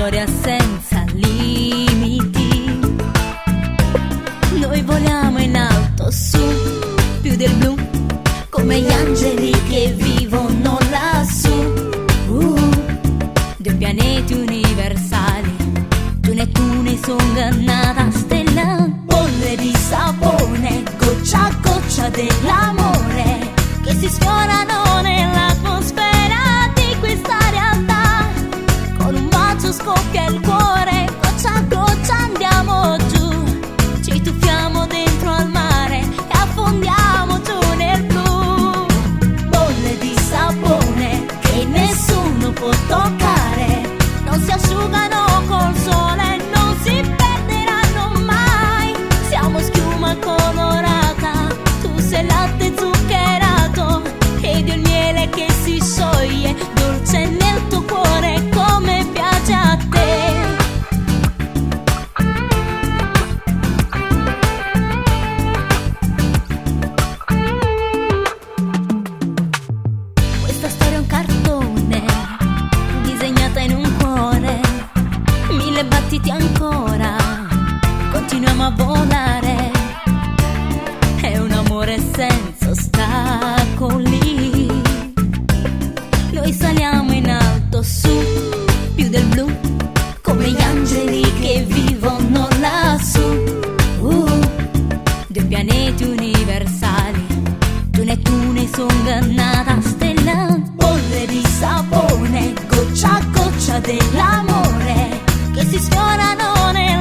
storia senza limiti. Noi voliamo in alto su, più del blu, come gli angeli che vivono lassù. Due pianeti universali, tu Nettuno e Songa, nata stella. Bolle di sapone, goccia a goccia dell'amore, che si sfiorano nell'atmosfera di questa realtà. Con un bacio scoppia il cuore, goccia a goccia andiamo giù. Ci tuffiamo dentro al mare e affondiamo giù nel blu. Bolle di sapone che nessuno può toccare, non si asciugano col sole, non si perderanno mai. Siamo schiuma colorata, tu sei latte zuccherato ed io il miele che si scioglie, dolce nel tuo cuore come piace a te. Questa storia è un cartone, disegnata in un cuore, 1000 battiti ancora, continuiamo a volare. È un amore senza ostacoli. Noi saliamo in alto su, più del blu, come gli angeli che vivono lassù. Due pianeti universali, tu Nettuno e Songa, nata stella. Bolle di sapone, goccia a goccia dell'amore, che si sfiorano nella